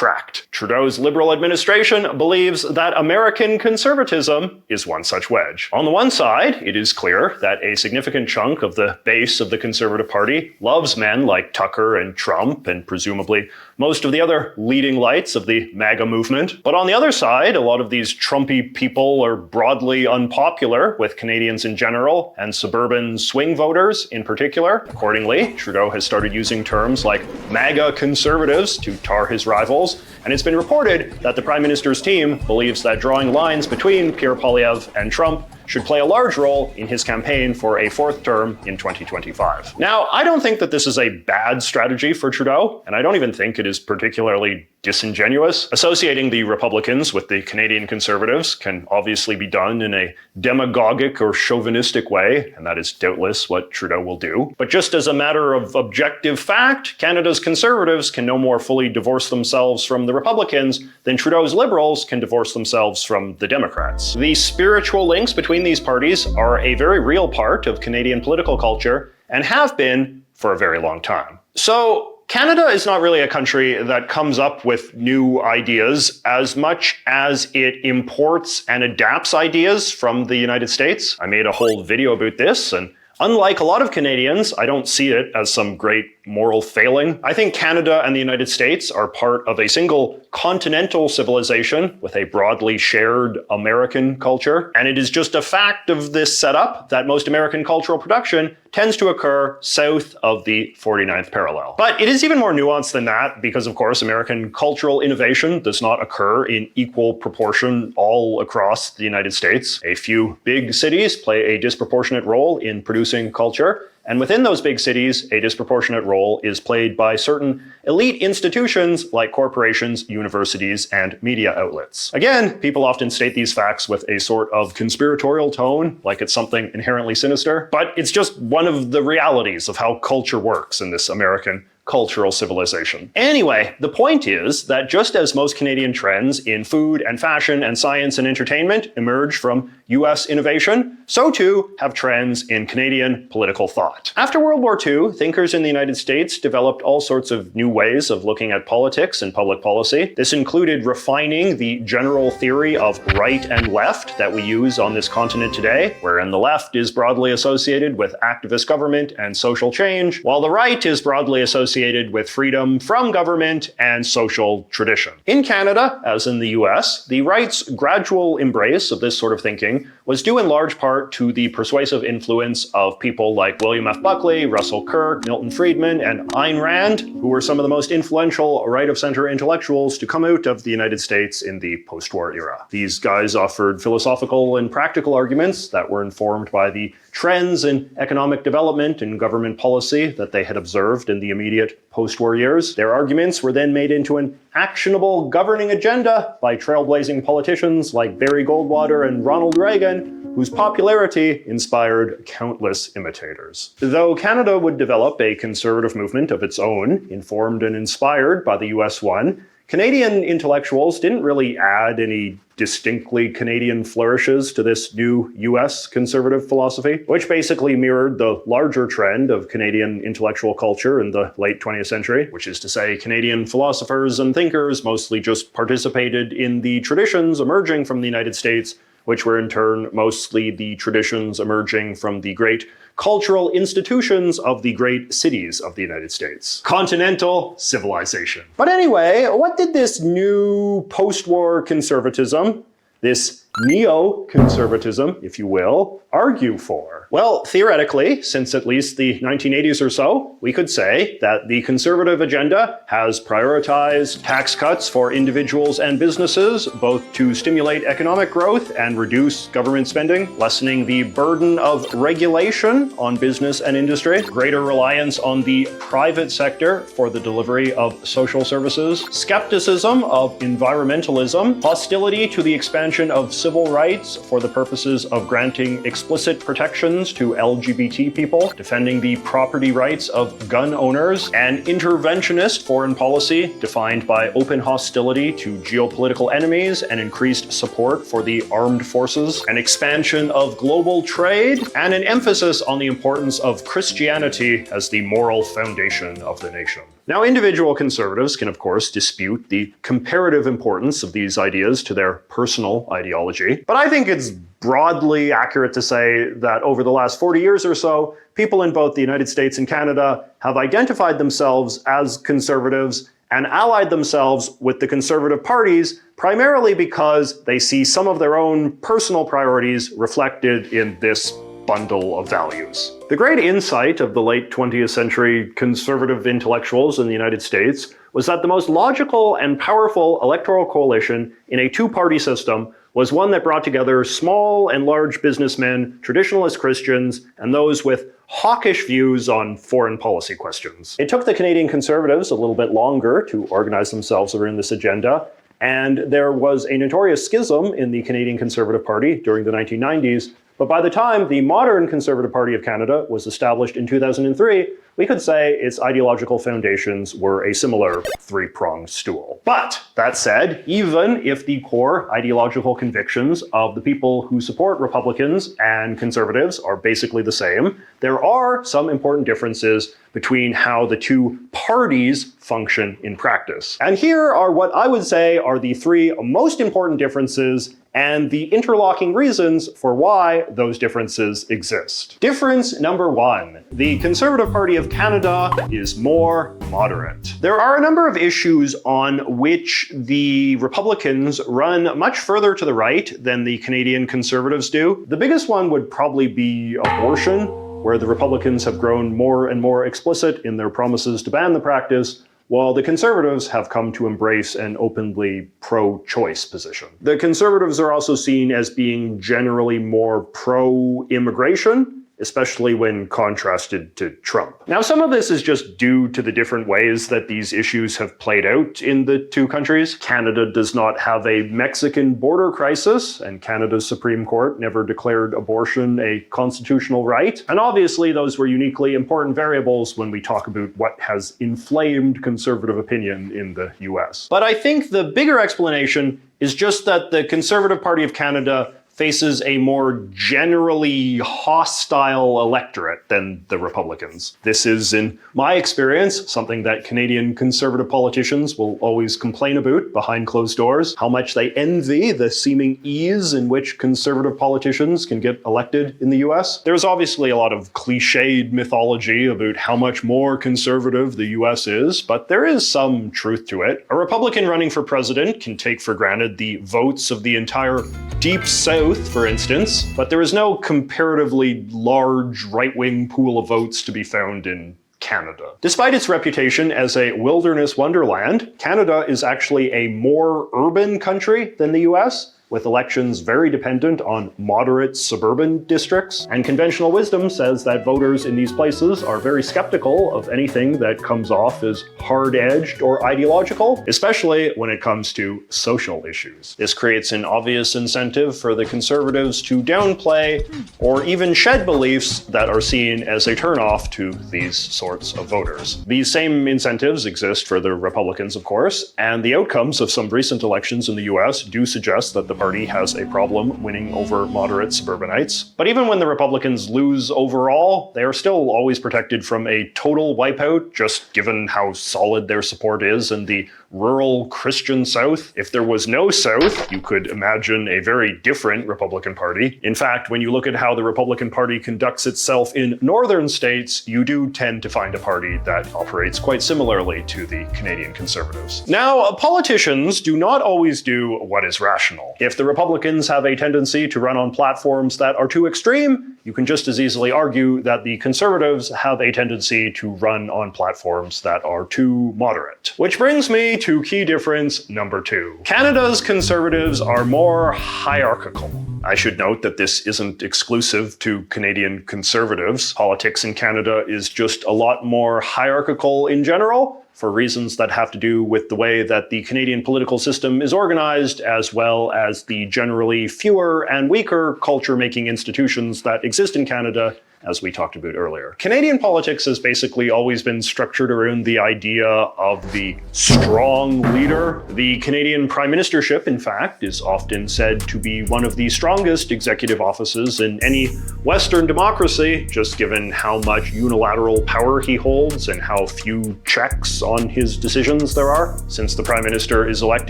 Cracked. Trudeau's Liberal administration believes that American conservatism is one such wedge. On the one side, it is clear that a significant chunk of the base of the Conservative Party loves men like Tucker and Trump and presumably most of the other leading lights of the MAGA movement. But on the other side, a lot of these Trumpy people are broadly unpopular with Canadians in general and suburban swing voters in particular. Accordingly, Trudeau has started using terms like MAGA conservatives to tar his rivals, and it's been reported that the Prime Minister's team believes that drawing lines between Pierre Poilievre and Trump should play a large role in his campaign for a fourth term in 2025. Now, I don't think that this is a bad strategy for Trudeau, and I don't even think it is particularly disingenuous. Associating the Republicans with the Canadian Conservatives can obviously be done in a demagogic or chauvinistic way, and that is doubtless what Trudeau will do. But just as a matter of objective fact, Canada's Conservatives can no more fully divorce themselves from the Republicans than Trudeau's Liberals can divorce themselves from the Democrats. The spiritual links between these parties are a very real part of Canadian political culture and have been for a very long time. So, Canada is not really a country that comes up with new ideas as much as it imports and adapts ideas from the United States. I made a whole video about this, and unlike a lot of Canadians, I don't see it as some great moral failing. I think Canada and the United States are part of a single continental civilization with a broadly shared American culture, and it is just a fact of this setup that most American cultural production tends to occur south of the 49th parallel. But it is even more nuanced than that because, of course, American cultural innovation does not occur in equal proportion all across the United States. A few big cities play a disproportionate role in producing culture, and within those big cities, a disproportionate role is played by certain elite institutions like corporations, universities, and media outlets. Again, people often state these facts with a sort of conspiratorial tone, like it's something inherently sinister, but it's just one of the realities of how culture works in this American cultural civilization. Anyway, the point is that just as most Canadian trends in food and fashion and science and entertainment emerge from US innovation, so too have trends in Canadian political thought. After World War II, thinkers in the United States developed all sorts of new ways of looking at politics and public policy. This included refining the general theory of right and left that we use on this continent today, wherein the left is broadly associated with activist government and social change, while the right is broadly associated with freedom from government and social tradition. In Canada, as in the US, the right's gradual embrace of this sort of thinking was due in large part to the persuasive influence of people like William F. Buckley, Russell Kirk, Milton Friedman, and Ayn Rand, who were some of the most influential right-of-center intellectuals to come out of the United States in the post-war era. These guys offered philosophical and practical arguments that were informed by the trends in economic development and government policy that they had observed in the immediate post-war years. Their arguments were then made into an actionable governing agenda by trailblazing politicians like Barry Goldwater and Ronald Reagan, whose popularity inspired countless imitators. Though Canada would develop a conservative movement of its own, informed and inspired by the US one, Canadian intellectuals didn't really add any distinctly Canadian flourishes to this new US conservative philosophy, which basically mirrored the larger trend of Canadian intellectual culture in the late 20th century, which is to say Canadian philosophers and thinkers mostly just participated in the traditions emerging from the United States, which were in turn mostly the traditions emerging from the great cultural institutions of the great cities of the United States. Continental civilization. But anyway, what did this new post-war conservatism, this neo-conservatism, if you will, argue for? Well, theoretically, since at least the 1980s or so, we could say that the conservative agenda has prioritized tax cuts for individuals and businesses, both to stimulate economic growth and reduce government spending, lessening the burden of regulation on business and industry, greater reliance on the private sector for the delivery of social services, skepticism of environmentalism, hostility to the expansion of civil rights for the purposes of granting explicit protections to LGBT people, defending the property rights of gun owners, and interventionist foreign policy defined by open hostility to geopolitical enemies and increased support for the armed forces, an expansion of global trade, and an emphasis on the importance of Christianity as the moral foundation of the nation. Now, individual conservatives can, of course, dispute the comparative importance of these ideas to their personal ideology, but I think it's broadly accurate to say that over the last 40 years or so, people in both the United States and Canada have identified themselves as conservatives and allied themselves with the conservative parties primarily because they see some of their own personal priorities reflected in this bundle of values. The great insight of the late 20th century conservative intellectuals in the United States was that the most logical and powerful electoral coalition in a two-party system was one that brought together small and large businessmen, traditionalist Christians, and those with hawkish views on foreign policy questions. It took the Canadian Conservatives a little bit longer to organize themselves around this agenda, and there was a notorious schism in the Canadian Conservative Party during the 1990s, but by the time the modern Conservative Party of Canada was established in 2003, we could say its ideological foundations were a similar three-pronged stool. But that said, even if the core ideological convictions of the people who support Republicans and Conservatives are basically the same, there are some important differences between how the two parties function in practice. And here are what I would say are the three most important differences and the interlocking reasons for why those differences exist. Difference number one, the Conservative Party of Canada is more moderate. There are a number of issues on which the Republicans run much further to the right than the Canadian Conservatives do. The biggest one would probably be abortion, where the Republicans have grown more and more explicit in their promises to ban the practice, while the Conservatives have come to embrace an openly pro-choice position. The Conservatives are also seen as being generally more pro-immigration, especially when contrasted to Trump. Now, some of this is just due to the different ways that these issues have played out in the two countries. Canada does not have a Mexican border crisis, and Canada's Supreme Court never declared abortion a constitutional right. And obviously, those were uniquely important variables when we talk about what has inflamed conservative opinion in the US. But I think the bigger explanation is just that the Conservative Party of Canada faces a more generally hostile electorate than the Republicans. This is, in my experience, something that Canadian Conservative politicians will always complain about behind closed doors, how much they envy the seeming ease in which Conservative politicians can get elected in the US. There's obviously a lot of cliched mythology about how much more conservative the US is, but there is some truth to it. A Republican running for president can take for granted the votes of the entire Deep South, for instance, but there is no comparatively large right-wing pool of votes to be found in Canada. Despite its reputation as a wilderness wonderland, Canada is actually a more urban country than the US, with elections very dependent on moderate suburban districts, and conventional wisdom says that voters in these places are very skeptical of anything that comes off as hard-edged or ideological, especially when it comes to social issues. This creates an obvious incentive for the Conservatives to downplay or even shed beliefs that are seen as a turnoff to these sorts of voters. These same incentives exist for the Republicans, of course, and the outcomes of some recent elections in the US do suggest that the party has a problem winning over moderate suburbanites. But even when the Republicans lose overall, they are still always protected from a total wipeout, just given how solid their support is in the rural Christian South. If there was no South, you could imagine a very different Republican Party. In fact, when you look at how the Republican Party conducts itself in northern states, you do tend to find a party that operates quite similarly to the Canadian Conservatives. Now, politicians do not always do what is rational. If the Republicans have a tendency to run on platforms that are too extreme, you can just as easily argue that the Conservatives have a tendency to run on platforms that are too moderate. Which brings me to key difference number two. Canada's Conservatives are more hierarchical. I should note that this isn't exclusive to Canadian Conservatives. Politics in Canada is just a lot more hierarchical in general, for reasons that have to do with the way that the Canadian political system is organized, as well as the generally fewer and weaker culture-making institutions that exist in Canada as we talked about earlier. Canadian politics has basically always been structured around the idea of the strong leader. The Canadian Prime Ministership, in fact, is often said to be one of the strongest executive offices in any Western democracy, just given how much unilateral power he holds and how few checks on his decisions there are. Since the Prime Minister is elected